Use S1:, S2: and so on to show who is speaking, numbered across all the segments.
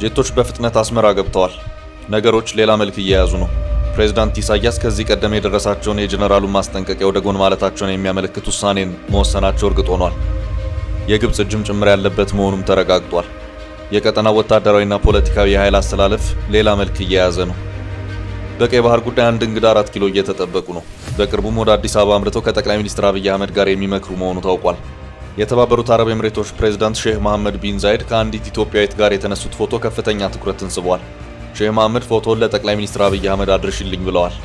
S1: ጄቶች በፍጥነት አስመራ ገብተዋል። ነገሮች ሌላ መልክ እየያዙ ነው። ፕሬዝዳንት ኢሳያስ ከዚህ ቀደም የደረሳቸውን የጀነራሉን ማስጠንቀቂያ ወደ ጎን ማለታቸውን የሚያመለክት ውሳኔን መወሰናቸው እርግጥ ሆኗል። የግብጽ እጅም ጭምር ያለበት መሆኑም ተረጋግጧል። የቀጠናው ወታደራዊና ፖለቲካዊ የኃይል አስተላለፍ ሌላ መልክ እየያዘ ነው። በቀይ ባህር ጉዳይ አንድ እንግዳ 4 ኪሎ እየተጠበቁ ነው። በቅርቡም ወደ አዲስ አበባ አምርተው ከጠቅላይ ሚኒስትር አብይ አህመድ ጋር የሚመክሩ መሆኑ ታውቋል። የተባበሩት አረብ ኤምሬቶች ፕሬዝዳንት ሼህ መሐመድ ቢን ዛይድ ከአንዲት ኢትዮጵያዊት ጋር የተነሱት ፎቶ ከፍተኛ ትኩረትን ስቧል። ሼህ መሐመድ ፎቶውን ለጠቅላይ ሚኒስትር አብይ አህመድ አድርሽልኝ ብለዋል።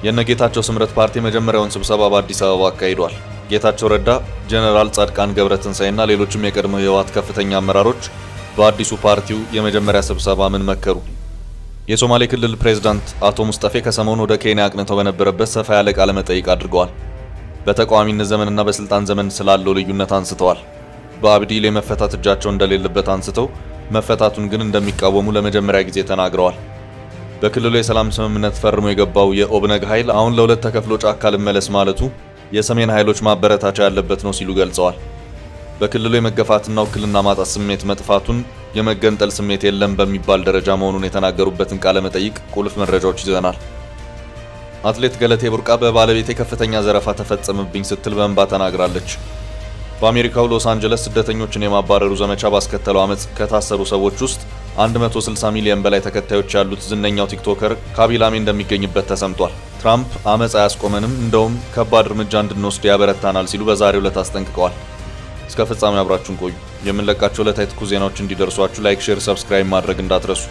S1: የነጌታቸው ስምረት ፓርቲ መጀመሪያውን ስብሰባ በአዲስ አበባ አካሂዷል። ጌታቸው ረዳ፣ ጀነራል ጻድቃን ገብረትንሳኤና ሌሎችም የቀድሞ የህወሓት ከፍተኛ አመራሮች በአዲሱ ፓርቲው የመጀመሪያ ስብሰባ ምን መከሩ? የሶማሌ ክልል ፕሬዝዳንት አቶ ሙስጠፌ ከሰሞኑ ወደ ኬንያ አቅንተው በነበረበት ሰፋ ያለ ቃለ መጠይቅ አድርገዋል። በተቃዋሚነት ዘመንና በስልጣን ዘመን ስላለው ልዩነት አንስተዋል። በአብዲሌ መፈታት እጃቸው እንደሌለበት አንስተው መፈታቱን ግን እንደሚቃወሙ ለመጀመሪያ ጊዜ ተናግረዋል። በክልሉ የሰላም ስምምነት ፈርሞ የገባው የኦብነግ ኃይል አሁን ለሁለት ተከፍሎ ጫካ ልመለስ ማለቱ የሰሜን ኃይሎች ማበረታቻ ያለበት ነው ሲሉ ገልጸዋል። በክልሉ የመገፋትና ውክልና ማጣት ስሜት መጥፋቱን የመገንጠል ስሜት የለም በሚባል ደረጃ መሆኑን የተናገሩበትን ቃለ መጠይቅ ቁልፍ መረጃዎች ይዘናል። አትሌት ገለቴ ቡርቃ በባለቤቴ ከፍተኛ ዘረፋ ተፈጸመብኝ ስትል በእንባ ተናግራለች። በአሜሪካው ሎስ አንጀለስ ስደተኞችን የማባረሩ ዘመቻ ባስከተለው አመጽ ከታሰሩ ሰዎች ውስጥ 160 ሚሊዮን በላይ ተከታዮች ያሉት ዝነኛው ቲክቶከር ካቢላሜ እንደሚገኝበት ተሰምቷል። ትራምፕ አመጽ አያስቆመንም፣ እንደውም ከባድ እርምጃ እንድንወስድ ያበረታናል ሲሉ በዛሬው ዕለት አስጠንቅቀዋል። እስከ ፍጻሜ አብራችሁን ቆዩ። የምንለቃቸው ዕለታዊ ትኩስ ዜናዎች እንዲደርሷችሁ ላይክ፣ ሼር፣ ሰብስክራይብ ማድረግ እንዳትረሱ።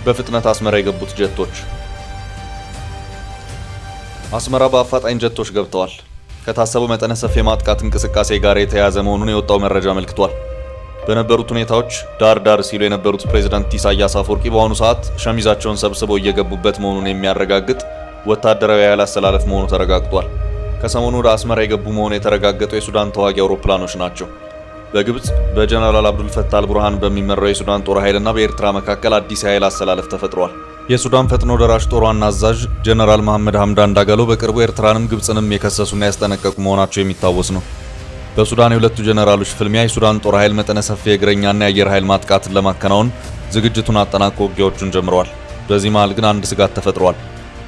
S1: በፍጥነት አስመራ የገቡት ጀቶች። አስመራ በአፋጣኝ ጀቶች ገብተዋል። ከታሰበው መጠነ ሰፊ የማጥቃት እንቅስቃሴ ጋር የተያያዘ መሆኑን የወጣው መረጃ አመልክቷል። በነበሩት ሁኔታዎች ዳር ዳር ሲሉ የነበሩት ፕሬዝዳንት ኢሳያስ አፈወርቂ በአሁኑ ሰዓት ሸሚዛቸውን ሰብስበው እየገቡበት መሆኑን የሚያረጋግጥ ወታደራዊ ኃይል አስተላለፍ መሆኑ ተረጋግጧል። ከሰሞኑ ወደ አስመራ የገቡ መሆኑ የተረጋገጠው የሱዳን ተዋጊ አውሮፕላኖች ናቸው። በግብጽ በጀነራል አብዱል ፈታህ አልቡርሃን በሚመራው የሱዳን ጦር ኃይልና በኤርትራ መካከል አዲስ የኃይል አስተላለፍ ተፈጥሯል። የሱዳን ፈጥኖ ደራሽ ጦር ዋና አዛዥ ጀነራል መሐመድ ሐምዳን ዳጋሎ በቅርቡ ኤርትራንም ግብጽንም የከሰሱና ያስጠነቀቁ መሆናቸው የሚታወስ ነው። በሱዳን የሁለቱ ጀነራሎች ፍልሚያ የሱዳን ጦር ኃይል መጠነ ሰፊ የእግረኛና የአየር ኃይል ማጥቃትን ለማከናወን ዝግጅቱን አጠናቆ ውጊያዎቹን ጀምረዋል። በዚህ መሃል ግን አንድ ስጋት ተፈጥሯል።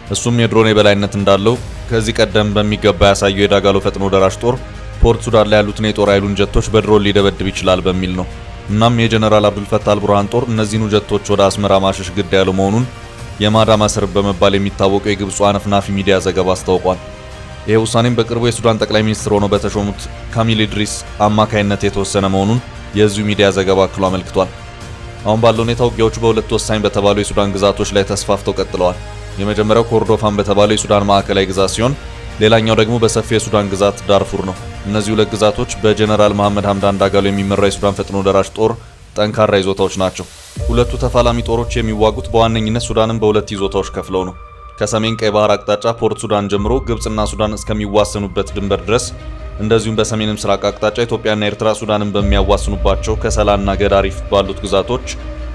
S1: እሱም የድሮን የበላይነት እንዳለው ከዚህ ቀደም በሚገባ ያሳየው የዳጋሎ ፈጥኖ ደራሽ ጦር ፖርት ሱዳን ላይ ያሉትን የጦር ኃይሉን ጀቶች በድሮን ሊደበድብ ይችላል በሚል ነው። እናም የጀነራል አብዱል ፈታህ አልቡርሃን ጦር እነዚህኑ ጀቶች ወደ አስመራ ማሸሽ ግድ ያለው መሆኑን የማዳማ ሰርብ በመባል የሚታወቀው የግብፁ አነፍናፊ ሚዲያ ዘገባ አስታውቋል። ይሄ ውሳኔም በቅርቡ የሱዳን ጠቅላይ ሚኒስትር ሆነው በተሾሙት ካሚል ኢድሪስ አማካይነት የተወሰነ መሆኑን የዚሁ ሚዲያ ዘገባ አክሎ አመልክቷል። አሁን ባለው ሁኔታ ውጊያዎቹ በሁለት ወሳኝ በተባሉ የሱዳን ግዛቶች ላይ ተስፋፍተው ቀጥለዋል። የመጀመሪያው ኮርዶፋን በተባለው የሱዳን ማዕከላዊ ግዛት ሲሆን ሌላኛው ደግሞ በሰፊው የሱዳን ግዛት ዳርፉር ነው። እነዚህ ሁለት ግዛቶች በጀነራል መሐመድ ሐምዳን ዳጋሎ የሚመራው የሱዳን ፈጥኖ ደራሽ ጦር ጠንካራ ይዞታዎች ናቸው። ሁለቱ ተፋላሚ ጦሮች የሚዋጉት በዋነኝነት ሱዳንን በሁለት ይዞታዎች ከፍለው ነው። ከሰሜን ቀይ ባህር አቅጣጫ ፖርት ሱዳን ጀምሮ ግብጽና ሱዳን እስከሚዋሰኑበት ድንበር ድረስ፣ እንደዚሁም በሰሜን ምስራቅ አቅጣጫ ኢትዮጵያና ኤርትራ ሱዳንን በሚያዋስኑባቸው ከሰላና ገዳሪፍ ባሉት ግዛቶች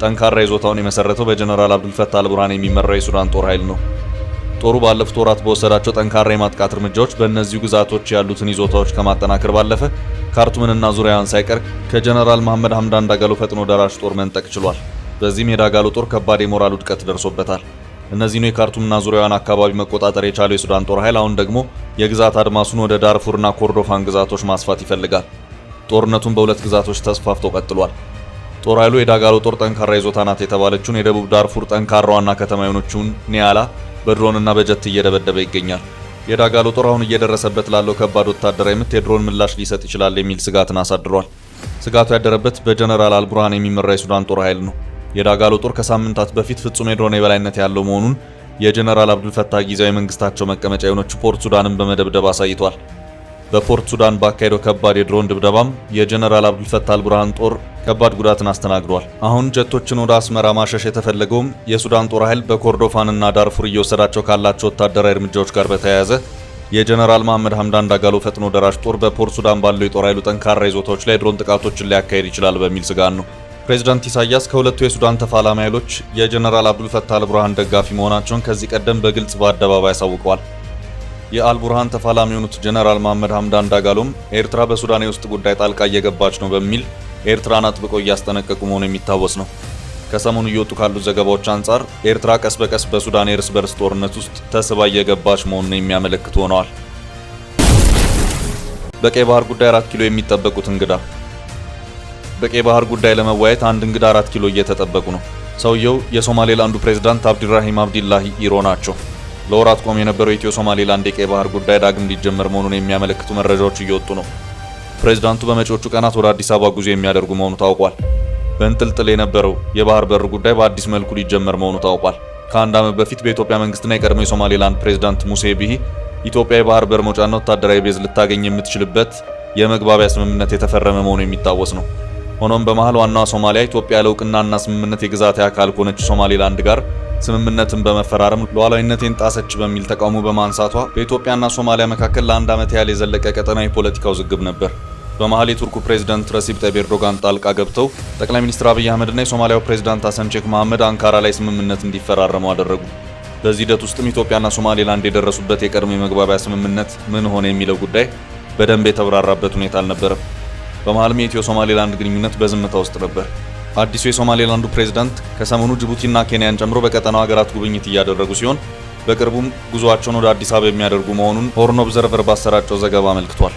S1: ጠንካራ ይዞታውን የመሰረተው በጀነራል አብዱል ፈታህ አልቡርሃን የሚመራው የሱዳን ጦር ኃይል ነው። ጦሩ ባለፉት ወራት በወሰዳቸው ጠንካራ የማጥቃት እርምጃዎች በእነዚሁ ግዛቶች ያሉትን ይዞታዎች ከማጠናከር ባለፈ ካርቱምንና ዙሪያዋን ሳይቀር ከጀነራል መሐመድ ሐምዳን ዳጋሎ ፈጥኖ ደራሽ ጦር መንጠቅ ችሏል። በዚህም የዳጋሎ ጦር ከባድ የሞራል ውድቀት ደርሶበታል። እነዚህኑ የካርቱምና ዙሪያዋን አካባቢ መቆጣጠር የቻለው የሱዳን ጦር ኃይል አሁን ደግሞ የግዛት አድማሱን ወደ ዳርፉርና ኮርዶፋን ግዛቶች ማስፋት ይፈልጋል። ጦርነቱን በሁለት ግዛቶች ተስፋፍቶ ቀጥሏል። ጦር ኃይሉ የዳጋሎ ጦር ጠንካራ ይዞታ ናት የተባለችውን የደቡብ ዳርፉር ጠንካራ ዋና ከተማ የሆነችውን ኒያላ በድሮንና በጀት እየደበደበ ይገኛል። የዳጋሎ ጦር አሁን እየደረሰበት ላለው ከባድ ወታደራዊ ምት የድሮን ምላሽ ሊሰጥ ይችላል የሚል ስጋትን አሳድሯል። ስጋቱ ያደረበት በጀነራል አልቡርሃን የሚመራ የሱዳን ጦር ኃይል ነው። የዳጋሎ ጦር ከሳምንታት በፊት ፍጹም የድሮን የበላይነት ያለው መሆኑን የጀነራል አብዱል ፈታህ ጊዜያዊ መንግስታቸው መቀመጫ የሆነችው ፖርት ሱዳንን በመደብደብ አሳይቷል። በፖርት ሱዳን ባካሄደው ከባድ የድሮን ድብደባም የጀነራል አብዱል ፈታህ አልቡርሃን ጦር ከባድ ጉዳትን አስተናግዷል። አሁን ጀቶችን ወደ አስመራ ማሸሽ የተፈለገውም የሱዳን ጦር ኃይል በኮርዶፋንና ዳርፉር እየወሰዳቸው ካላቸው ወታደራዊ እርምጃዎች ጋር በተያያዘ የጀነራል መሐመድ ሐምዳን ዳጋሎ ፈጥኖ ደራሽ ጦር በፖርት ሱዳን ባለው የጦር ኃይሉ ጠንካራ ይዞታዎች ላይ ድሮን ጥቃቶችን ሊያካሄድ ይችላል በሚል ስጋት ነው። ፕሬዝዳንት ኢሳያስ ከሁለቱ የሱዳን ተፋላሚ ኃይሎች የጀነራል አብዱል ፈታህ አልቡርሃን ደጋፊ መሆናቸውን ከዚህ ቀደም በግልጽ በአደባባይ አሳውቀዋል። የአልቡርሃን ተፋላሚ የሆኑት ጀነራል መሐመድ ሐምዳን ዳጋሎም ኤርትራ በሱዳን የውስጥ ጉዳይ ጣልቃ እየገባች ነው በሚል ኤርትራን አጥብቀው እያስጠነቀቁ መሆኑ የሚታወስ ነው። ከሰሞኑ እየወጡ ካሉት ዘገባዎች አንጻር ኤርትራ ቀስ በቀስ በሱዳን የእርስ በርስ ጦርነት ውስጥ ተስባ እየገባች መሆኑን የሚያመለክቱ ሆነዋል። በቀይ ባህር ጉዳይ 4 ኪሎ የሚጠበቁት እንግዳ። በቀይ ባህር ጉዳይ ለመወያየት አንድ እንግዳ 4 ኪሎ እየተጠበቁ ነው። ሰውየው የሶማሌላንዱ ፕሬዝዳንት አብዲራሂም አብዲላሂ ኢሮ ናቸው። ለወራት ቆሞ የነበረው የኢትዮ ሶማሌላንድ የቀይ ባህር ጉዳይ ዳግም ሊጀመር መሆኑን የሚያመለክቱ መረጃዎች እየወጡ ነው። ፕሬዝዳንቱ በመጪዎቹ ቀናት ወደ አዲስ አበባ ጉዞ የሚያደርጉ መሆኑ ታውቋል። በእንጥልጥል የነበረው የባህር በር ጉዳይ በአዲስ መልኩ ሊጀመር መሆኑ ታውቋል። ከአንድ ዓመት በፊት በኢትዮጵያ መንግስትና የቀድሞ የሶማሌላንድ ፕሬዝዳንት ሙሴ ቢሂ ኢትዮጵያ የባህር በር መውጫና ወታደራዊ ቤዝ ልታገኝ የምትችልበት የመግባቢያ ስምምነት የተፈረመ መሆኑ የሚታወስ ነው። ሆኖም በመሃል ዋናዋ ሶማሊያ ኢትዮጵያ ለእውቅናና ስምምነት የግዛት አካል ከሆነችው ሶማሌላንድ ጋር ስምምነትን በመፈራረም ሉዓላዊነቴን ጣሰች በሚል ተቃውሞ በማንሳቷ በኢትዮጵያና ሶማሊያ መካከል ለአንድ ዓመት ያህል የዘለቀ ቀጠናዊ ፖለቲካ ውዝግብ ነበር። በመሃል የቱርኩ ፕሬዝዳንት ረሲብ ጠይብ ኤርዶጋን ጣልቃ ገብተው ጠቅላይ ሚኒስትር አብይ አህመድና የሶማሊያው ፕሬዝዳንት ሐሰን ሼክ መሐመድ አንካራ ላይ ስምምነት እንዲፈራረሙ አደረጉ። በዚህ ሂደት ውስጥም ኢትዮጵያና ሶማሌላንድ የደረሱበት የቀድሞ የመግባቢያ ስምምነት ምን ሆነ የሚለው ጉዳይ በደንብ የተብራራበት ሁኔታ አልነበረም። በመሃልም የኢትዮ ሶማሌላንድ ግንኙነት በዝምታ ውስጥ ነበር። አዲሱ የሶማሌላንዱ ፕሬዝዳንት ከሰሞኑ ጅቡቲና ኬንያን ጨምሮ በቀጠናው ሀገራት ጉብኝት እያደረጉ ሲሆን በቅርቡም ጉዞአቸውን ወደ አዲስ አበባ የሚያደርጉ መሆኑን ሆርን ኦብዘርቨር ባሰራጨው ዘገባ አመልክቷል።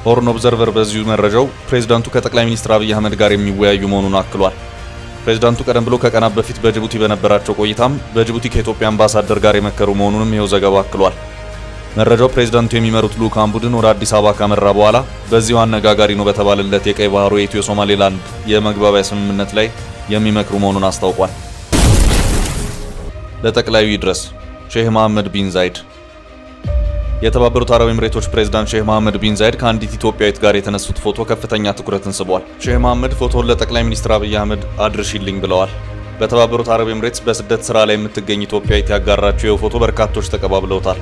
S1: ሆርን ኦብዘርቨር በዚሁ መረጃው ፕሬዝዳንቱ ከጠቅላይ ሚኒስትር አብይ አህመድ ጋር የሚወያዩ መሆኑን አክሏል። ፕሬዝዳንቱ ቀደም ብሎ ከቀናት በፊት በጅቡቲ በነበራቸው ቆይታም በጅቡቲ ከኢትዮጵያ አምባሳደር ጋር የመከሩ መሆኑንም ይኸው ዘገባ አክሏል። መረጃው ፕሬዝዳንቱ የሚመሩት ልዑካን ቡድን ወደ አዲስ አበባ ካመራ በኋላ በዚሁ አነጋጋሪ ነው በተባለለት የቀይ ባህሩ የኢትዮ ሶማሌላንድ የመግባቢያ ስምምነት ላይ የሚመክሩ መሆኑን አስታውቋል። ለጠቅላዩ ይድረስ ሼህ መሐመድ ቢን ዛይድ። የተባበሩት አረብ ኤምሬቶች ፕሬዝዳንት ሼህ መሐመድ ቢን ዛይድ ከአንዲት ኢትዮጵያዊት ጋር የተነሱት ፎቶ ከፍተኛ ትኩረትን ስቧል። ሼህ መሐመድ ፎቶውን ለጠቅላይ ሚኒስትር አብይ አህመድ አድርሽልኝ ብለዋል። በተባበሩት አረብ ኤምሬትስ በስደት ስራ ላይ የምትገኝ ኢትዮጵያዊት ያጋራችው ይኸው ፎቶ በርካቶች ተቀባብለውታል።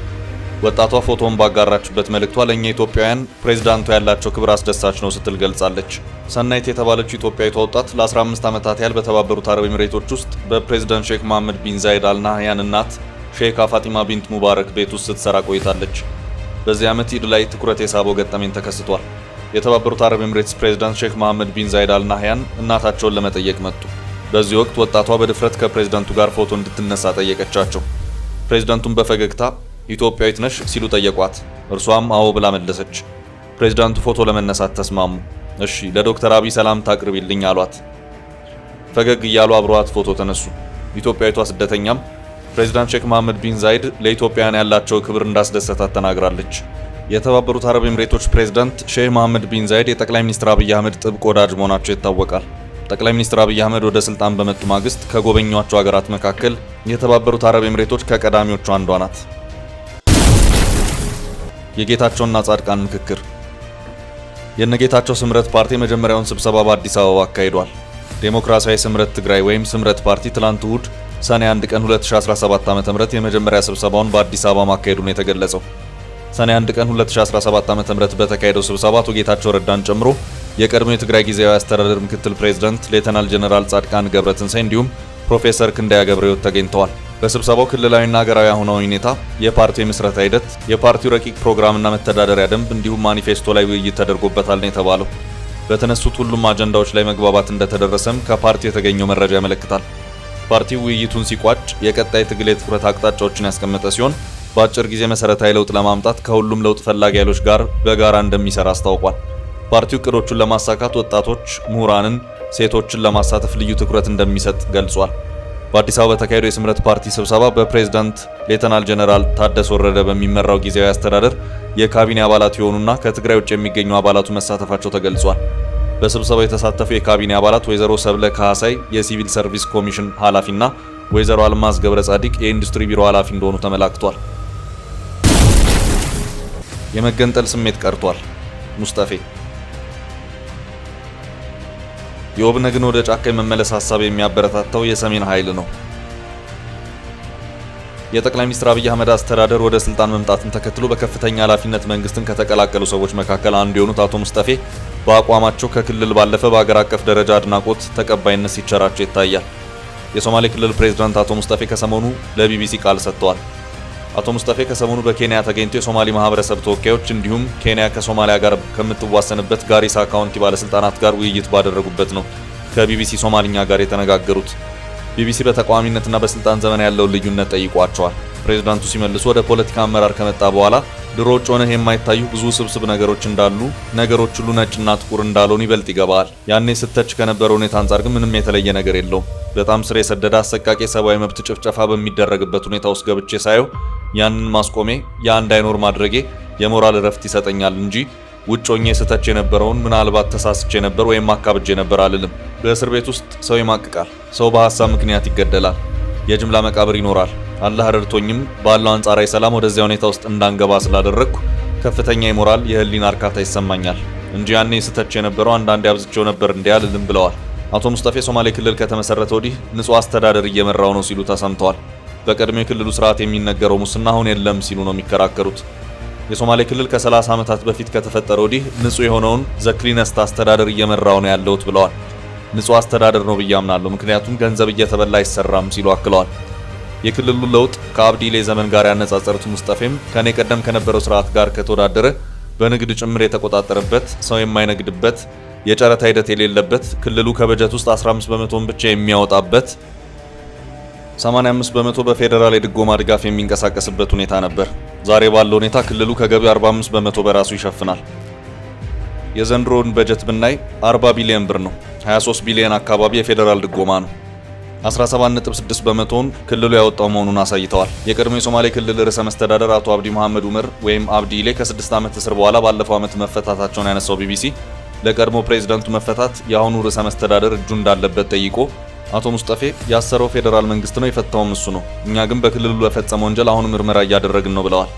S1: ወጣቷ ፎቶውን ባጋራችበት መልእክቷ ለእኛ ኢትዮጵያውያን ፕሬዝዳንቱ ያላቸው ክብር አስደሳች ነው ስትል ገልጻለች። ሰናይት የተባለችው ኢትዮጵያዊቷ ወጣት ለ15 ዓመታት ያህል በተባበሩት አረብ ኤምሬቶች ውስጥ በፕሬዝዳንት ሼክ መሐመድ ቢን ዛይድ አልናህያን እናት ሼካ ፋጢማ ቢንት ሙባረክ ቤት ውስጥ ስትሰራ ቆይታለች። በዚህ ዓመት ኢድ ላይ ትኩረት የሳበው ገጠመኝ ተከስቷል። የተባበሩት አረብ ኤምሬትስ ፕሬዝዳንት ሼክ መሐመድ ቢን ዛይድ አልናህያን እናታቸውን ለመጠየቅ መጡ። በዚህ ወቅት ወጣቷ በድፍረት ከፕሬዝዳንቱ ጋር ፎቶ እንድትነሳ ጠየቀቻቸው። ፕሬዝዳንቱም በፈገግታ ኢትዮጵያዊት ነሽ ሲሉ ጠየቋት። እርሷም አዎ ብላ መለሰች። ፕሬዝዳንቱ ፎቶ ለመነሳት ተስማሙ። እሺ ለዶክተር አብይ ሰላምታ አቅርቢልኝ አሏት። ፈገግ እያሉ አብረዋት ፎቶ ተነሱ። ኢትዮጵያዊቷ ስደተኛም ፕሬዝዳንት ሼክ መሐመድ ቢን ዛይድ ለኢትዮጵያውያን ያላቸው ክብር እንዳስደሰታት ተናግራለች። የተባበሩት አረብ ኤምሬቶች ፕሬዝዳንት ሼህ መሐመድ ቢን ዛይድ የጠቅላይ ሚኒስትር አብይ አህመድ ጥብቅ ወዳጅ መሆናቸው ይታወቃል። ጠቅላይ ሚኒስትር አብይ አህመድ ወደ ስልጣን በመጡ ማግስት ከጎበኟቸው ሀገራት መካከል የተባበሩት አረብ ኤምሬቶች ከቀዳሚዎቹ አንዷ ናት። የጌታቸውና ጻድቃን ምክክር። የነጌታቸው ስምረት ፓርቲ የመጀመሪያውን ስብሰባ በአዲስ አበባ አካሂዷል። ዴሞክራሲያዊ ስምረት ትግራይ ወይም ስምረት ፓርቲ ትላንት እሁድ ሰኔ 1 ቀን 2017 ዓ.ም የመጀመሪያ ስብሰባውን በአዲስ አበባ ማካሄዱን የተገለጸው። ሰኔ 1 ቀን 2017 ዓ.ም በተካሄደው ስብሰባ አቶ ጌታቸው ረዳን ጨምሮ የቀድሞ የትግራይ ጊዜያዊ አስተዳደር ምክትል ፕሬዝዳንት ሌተናል ጀነራል ጻድቃን ገብረትንሳኤ እንዲሁም ፕሮፌሰር ክንዳያ ገብረሕይወት ተገኝተዋል። በስብሰባው ክልላዊና ሀገራዊ አሁናዊ ሁኔታ፣ የፓርቲው የምስረታ ሂደት፣ የፓርቲው ረቂቅ ፕሮግራምና መተዳደሪያ ደንብ እንዲሁም ማኒፌስቶ ላይ ውይይት ተደርጎበታል ነው የተባለው። በተነሱት ሁሉም አጀንዳዎች ላይ መግባባት እንደተደረሰም ከፓርቲው የተገኘው መረጃ ያመለክታል። ፓርቲው ውይይቱን ሲቋጭ የቀጣይ ትግል የትኩረት አቅጣጫዎችን ያስቀመጠ ሲሆን በአጭር ጊዜ መሰረታዊ ለውጥ ለማምጣት ከሁሉም ለውጥ ፈላጊ ኃይሎች ጋር በጋራ እንደሚሰራ አስታውቋል። ፓርቲው እቅዶቹን ለማሳካት ወጣቶች፣ ምሁራንን፣ ሴቶችን ለማሳተፍ ልዩ ትኩረት እንደሚሰጥ ገልጿል። በአዲስ አበባ በተካሄደው የስምረት ፓርቲ ስብሰባ በፕሬዝዳንት ሌተናል ጀነራል ታደሰ ወረደ በሚመራው ጊዜያዊ አስተዳደር የካቢኔ አባላት የሆኑና ከትግራይ ውጭ የሚገኙ አባላቱ መሳተፋቸው ተገልጿል። በስብሰባው የተሳተፉ የካቢኔ አባላት ወይዘሮ ሰብለ ካህሳይ የሲቪል ሰርቪስ ኮሚሽን ኃላፊና ወይዘሮ አልማዝ ገብረ ጻዲቅ የኢንዱስትሪ ቢሮ ኃላፊ እንደሆኑ ተመላክቷል። የመገንጠል ስሜት ቀርቷል። ሙስጠፌ የኦብነግን ወደ ጫካ የመመለስ ሐሳብ የሚያበረታታው የሰሜን ኃይል ነው። የጠቅላይ ሚኒስትር አብይ አህመድ አስተዳደር ወደ ስልጣን መምጣትን ተከትሎ በከፍተኛ ኃላፊነት መንግስትን ከተቀላቀሉ ሰዎች መካከል አንዱ የሆኑት አቶ ሙስጠፌ በአቋማቸው ከክልል ባለፈ በአገር አቀፍ ደረጃ አድናቆት፣ ተቀባይነት ሲቸራቸው ይታያል። የሶማሌ ክልል ፕሬዝዳንት አቶ ሙስጠፌ ከሰሞኑ ለቢቢሲ ቃል ሰጥተዋል። አቶ ሙስጠፌ ከሰሞኑ በኬንያ ተገኝተው የሶማሌ ማህበረሰብ ተወካዮች እንዲሁም ኬንያ ከሶማሊያ ጋር ከምትዋሰንበት ጋሪሳ ካውንቲ ባለስልጣናት ጋር ውይይት ባደረጉበት ነው ከቢቢሲ ሶማሊኛ ጋር የተነጋገሩት። ቢቢሲ በተቃዋሚነትና በስልጣን ዘመን ያለውን ልዩነት ጠይቋቸዋል። ፕሬዝዳንቱ ሲመልሱ ወደ ፖለቲካ አመራር ከመጣ በኋላ ድሮ ጮነህ የማይታዩ ብዙ ስብስብ ነገሮች እንዳሉ፣ ነገሮች ሁሉ ነጭና ጥቁር እንዳልሆኑ ይበልጥ ይገባል። ያኔ ስተች ከነበረው ሁኔታ አንጻር ግን ምንም የተለየ ነገር የለውም። በጣም ስር የሰደደ አሰቃቂ ሰብአዊ መብት ጭፍጨፋ በሚደረግበት ሁኔታ ውስጥ ገብቼ ሳየው ያንን ማስቆሜ ያ እንዳይኖር ማድረጌ የሞራል እረፍት ይሰጠኛል እንጂ ውጭ ሆኜ ስተች የነበረውን ምናልባት ተሳስቼ ነበር ወይም አካብጄ ነበር አልልም። በእስር ቤት ውስጥ ሰው ይማቅቃል። ሰው በሐሳብ ምክንያት ይገደላል። የጅምላ መቃብር ይኖራል። አላህ ረድቶኝም ባለው አንጻራዊ ሰላም ወደዚያ ሁኔታ ውስጥ እንዳንገባ ስላደረግኩ ከፍተኛ የሞራል የህሊና እርካታ ይሰማኛል እንጂ ያኔ ስተች የነበረው አንዳንዴ አብዝቼው ነበር እንዲህ አልልም ብለዋል። አቶ ሙስጠፌ ሶማሌ ክልል ከተመሰረተ ወዲህ ንጹህ አስተዳደር እየመራው ነው ሲሉ ተሰምተዋል። በቀድሞ የክልሉ ስርዓት የሚነገረው ሙስና አሁን የለም ሲሉ ነው የሚከራከሩት። የሶማሌ ክልል ከ30 ዓመታት በፊት ከተፈጠረ ወዲህ ንጹህ የሆነውን ዘክሊነስት አስተዳደር እየመራው ነው ያለውት ብለዋል። ንጹህ አስተዳደር ነው ብዬ አምናለሁ፣ ምክንያቱም ገንዘብ እየተበላ አይሰራም ሲሉ አክለዋል። የክልሉ ለውጥ ከአብዲሌ ዘመን ጋር ያነጻጸሩት ሙስጠፌም ከኔ ቀደም ከነበረው ስርዓት ጋር ከተወዳደረ በንግድ ጭምር የተቆጣጠረበት፣ ሰው የማይነግድበት፣ የጨረታ ሂደት የሌለበት፣ ክልሉ ከበጀት ውስጥ 15 በመቶን ብቻ የሚያወጣበት፣ 85 በመቶ በፌዴራል የድጎማ ድጋፍ የሚንቀሳቀስበት ሁኔታ ነበር። ዛሬ ባለው ሁኔታ ክልሉ ከገቢ 45 በመቶ በራሱ ይሸፍናል። የዘንድሮውን በጀት ብናይ 40 ቢሊዮን ብር ነው። 23 ቢሊዮን አካባቢ የፌዴራል ድጎማ ነው። 17.6 በመቶውን ክልሉ ያወጣው መሆኑን አሳይተዋል። የቀድሞ የሶማሌ ክልል ርዕሰ መስተዳደር አቶ አብዲ መሐመድ ኡመር ወይም አብዲ ኢሌ ከ6 ዓመት እስር በኋላ ባለፈው ዓመት መፈታታቸውን ያነሳው ቢቢሲ ለቀድሞ ፕሬዝዳንቱ መፈታት የአሁኑ ርዕሰ መስተዳደር እጁ እንዳለበት ጠይቆ አቶ ሙስጠፌ ያሰረው ፌዴራል መንግስት ነው፣ የፈታውም እሱ ነው። እኛ ግን በክልሉ ለፈጸመው ወንጀል አሁን ምርመራ እያደረግን ነው ብለዋል።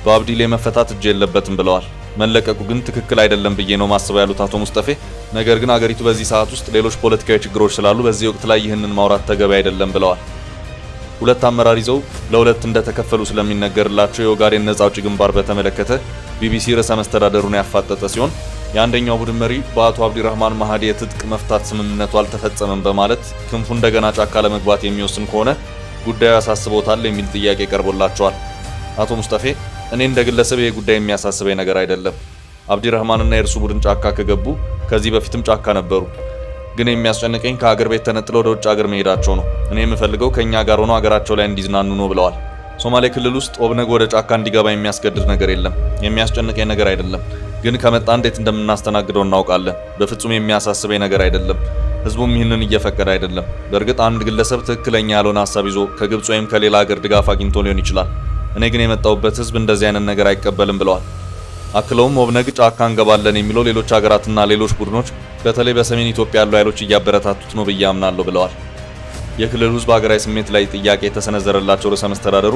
S1: በአብዲ ኢሌ መፈታት እጅ የለበትም ብለዋል። መለቀቁ ግን ትክክል አይደለም ብዬ ነው ማስበው ያሉት አቶ ሙስጠፌ፣ ነገር ግን አገሪቱ በዚህ ሰዓት ውስጥ ሌሎች ፖለቲካዊ ችግሮች ስላሉ በዚህ ወቅት ላይ ይህንን ማውራት ተገቢ አይደለም ብለዋል። ሁለት አመራር ይዘው ለሁለት እንደተከፈሉ ስለሚነገርላቸው የኦጋዴን ነጻ አውጪ ግንባር በተመለከተ ቢቢሲ ርዕሰ መስተዳደሩን ያፋጠጠ ሲሆን የአንደኛው ቡድን መሪ በአቶ አብዲራህማን ማህዲ የትጥቅ መፍታት ስምምነቱ አልተፈጸመም በማለት ክንፉ እንደገና ጫካ ለመግባት የሚወስን ከሆነ ጉዳዩ ያሳስቦታል የሚል ጥያቄ ቀርቦላቸዋል። አቶ ሙስጠፌ እኔ እንደ ግለሰብ ይሄ ጉዳይ የሚያሳስበኝ ነገር አይደለም። አብዲራህማንና የእርሱ ቡድን ጫካ ከገቡ ከዚህ በፊትም ጫካ ነበሩ። ግን የሚያስጨንቀኝ ከሀገር ቤት ተነጥለው ወደ ውጭ ሀገር መሄዳቸው ነው። እኔ የምፈልገው ከኛ ጋር ሆነው ሀገራቸው ላይ እንዲዝናኑ ነው ብለዋል። ሶማሌ ክልል ውስጥ ኦብነግ ወደ ጫካ እንዲገባ የሚያስገድድ ነገር የለም። የሚያስጨንቀኝ ነገር አይደለም። ግን ከመጣ እንዴት እንደምናስተናግደው እናውቃለን። በፍጹም የሚያሳስበኝ ነገር አይደለም። ህዝቡም ይህንን እየፈቀደ አይደለም። በእርግጥ አንድ ግለሰብ ትክክለኛ ያልሆነ ሀሳብ ይዞ ከግብጽ ወይም ከሌላ ሀገር ድጋፍ አግኝቶ ሊሆን ይችላል። እኔ ግን የመጣሁበት ህዝብ እንደዚህ አይነት ነገር አይቀበልም ብለዋል። አክለውም ኦብነግ ጫካ እንገባለን የሚለው ሌሎች ሀገራትና ሌሎች ቡድኖች በተለይ በሰሜን ኢትዮጵያ ያሉ ኃይሎች እያበረታቱት ነው ብዬ አምናለሁ ብለዋል። የክልሉ ህዝብ ሀገራዊ ስሜት ላይ ጥያቄ የተሰነዘረላቸው ርዕሰ መስተዳደሩ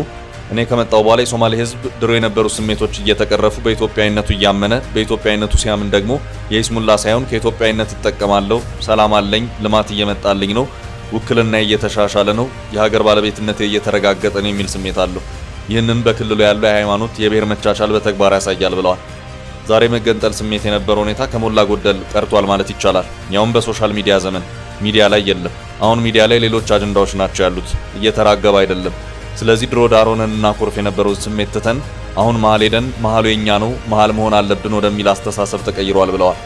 S1: እኔ ከመጣው በኋላ የሶማሌ ህዝብ ድሮ የነበሩ ስሜቶች እየተቀረፉ በኢትዮጵያዊነቱ እያመነ በኢትዮጵያዊነቱ ሲያምን ደግሞ የይስሙላ ሳይሆን ከኢትዮጵያዊነት እጠቀማለሁ፣ ሰላም አለኝ፣ ልማት እየመጣልኝ ነው፣ ውክልና እየተሻሻለ ነው፣ የሀገር ባለቤትነት እየተረጋገጠ ነው የሚል ስሜት አለው። ይህንን በክልሉ ያለው የሃይማኖት የብሔር መቻቻል በተግባር ያሳያል ብለዋል። ዛሬ መገንጠል ስሜት የነበረው ሁኔታ ከሞላ ጎደል ቀርቷል ማለት ይቻላል። ያውም በሶሻል ሚዲያ ዘመን ሚዲያ ላይ የለም። አሁን ሚዲያ ላይ ሌሎች አጀንዳዎች ናቸው ያሉት፣ እየተራገበ አይደለም። ስለዚህ ድሮ ዳር ሆነን እናኮርፍ የነበረውን ስሜት ትተን አሁን መሀል ሄደን መሀሉ የኛ ነው፣ መሀል መሆን አለብን ወደሚል አስተሳሰብ ተቀይሯል ብለዋል።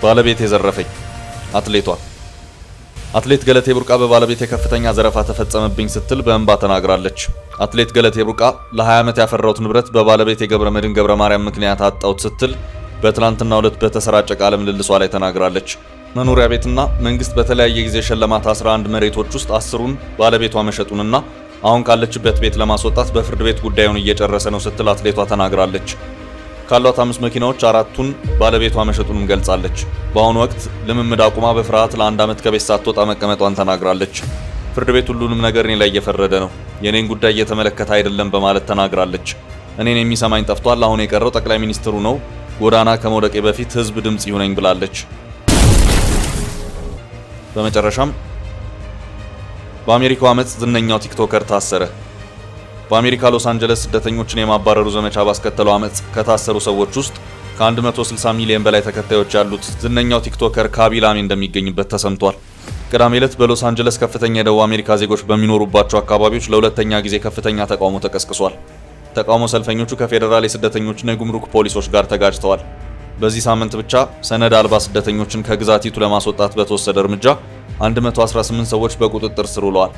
S1: ባለቤት የዘረፈኝ አትሌቷ አትሌት ገለቴ ቡርቃ በባለቤት የከፍተኛ ዘረፋ ተፈጸመብኝ ስትል በእንባ ተናግራለች። አትሌት ገለቴ ቡርቃ ለ20 ዓመት ያፈራሁት ንብረት በባለቤት የገብረ መድህን ገብረ ማርያም ምክንያት አጣሁት ስትል በትላንትናው ዕለት በተሰራጨ ቃለ ምልልሷ ላይ ተናግራለች። መኖሪያ ቤትና መንግስት በተለያየ ጊዜ ሸለማት 11 መሬቶች ውስጥ 10ሩን ባለቤቷ መሸጡንና አሁን ካለችበት ቤት ለማስወጣት በፍርድ ቤት ጉዳዩን እየጨረሰ ነው ስትል አትሌቷ ተናግራለች። ካሏት 5 መኪናዎች 4ቱን ባለቤቷ መሸጡንም ገልጻለች። በአሁኑ ወቅት ልምምድ አቁማ በፍርሃት ለ1 ዓመት ከቤት ሳትወጣ መቀመጧን ተናግራለች። ፍርድ ቤት ሁሉንም ነገር እኔ ላይ እየፈረደ ነው፣ የኔን ጉዳይ እየተመለከተ አይደለም በማለት ተናግራለች። እኔን የሚሰማኝ ጠፍቷል፣ አሁን የቀረው ጠቅላይ ሚኒስትሩ ነው፣ ጎዳና ከመውደቄ በፊት ህዝብ ድምጽ ይሁነኝ ብላለች። በመጨረሻም በአሜሪካው አመጽ ዝነኛው ቲክቶከር ታሰረ። በአሜሪካ ሎስ አንጀለስ ስደተኞችን የማባረሩ ዘመቻ ባስከተለው አመጽ ከታሰሩ ሰዎች ውስጥ ከ160 ሚሊዮን በላይ ተከታዮች ያሉት ዝነኛው ቲክቶከር ካቢላሚ እንደሚገኝበት ተሰምቷል። ቅዳሜ ዕለት በሎስ አንጀለስ ከፍተኛ የደቡብ አሜሪካ ዜጎች በሚኖሩባቸው አካባቢዎች ለሁለተኛ ጊዜ ከፍተኛ ተቃውሞ ተቀስቅሷል። ተቃውሞ ሰልፈኞቹ ከፌዴራል የስደተኞችና የጉምሩክ ፖሊሶች ጋር ተጋጭተዋል። በዚህ ሳምንት ብቻ ሰነድ አልባ ስደተኞችን ከግዛቲቱ ለማስወጣት በተወሰደ እርምጃ 118 ሰዎች በቁጥጥር ስር ውለዋል።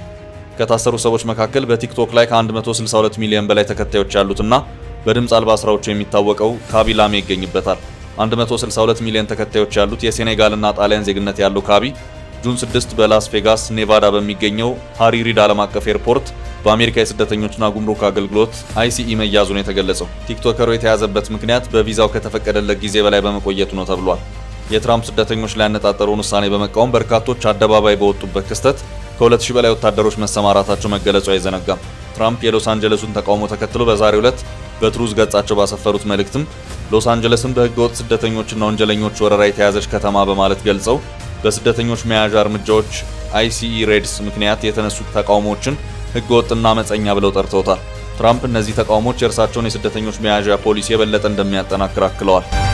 S1: ከታሰሩ ሰዎች መካከል በቲክቶክ ላይ ከ162 ሚሊዮን በላይ ተከታዮች ያሉትና በድምፅ አልባ ስራዎቹ የሚታወቀው ካቢ ላሜ ይገኝበታል። 162 ሚሊዮን ተከታዮች ያሉት የሴኔጋልና ጣሊያን ዜግነት ያለው ካቢ ጁን 6 በላስ ቬጋስ ኔቫዳ በሚገኘው ሃሪ ሪድ ዓለም አቀፍ ኤርፖርት በአሜሪካ የስደተኞችና ጉምሩክ አገልግሎት ICE መያዙ ነው የተገለጸው። ቲክቶከሩ የተያዘበት ምክንያት በቪዛው ከተፈቀደለት ጊዜ በላይ በመቆየቱ ነው ተብሏል። የትራምፕ ስደተኞች ላይ ያነጣጠረውን ውሳኔ በመቃወም በርካቶች አደባባይ በወጡበት ክስተት ከ2000 በላይ ወታደሮች መሰማራታቸው መገለጹ አይዘነጋም። ትራምፕ የሎስ አንጀለሱን ተቃውሞ ተከትሎ በዛሬው ዕለት በትሩዝ ገጻቸው ባሰፈሩት መልእክትም ሎስ አንጀለስን በህገወጥ ስደተኞችና ወንጀለኞች ወረራ የተያዘች ከተማ በማለት ገልጸው በስደተኞች መያዣ እርምጃዎች ICE ሬድስ ምክንያት የተነሱት ተቃውሞዎችን ህገወጥና አመፀኛ ብለው ጠርተውታል። ትራምፕ እነዚህ ተቃውሞዎች የእርሳቸውን የስደተኞች መያዣ ፖሊሲ የበለጠ እንደሚያጠናክር አክለዋል።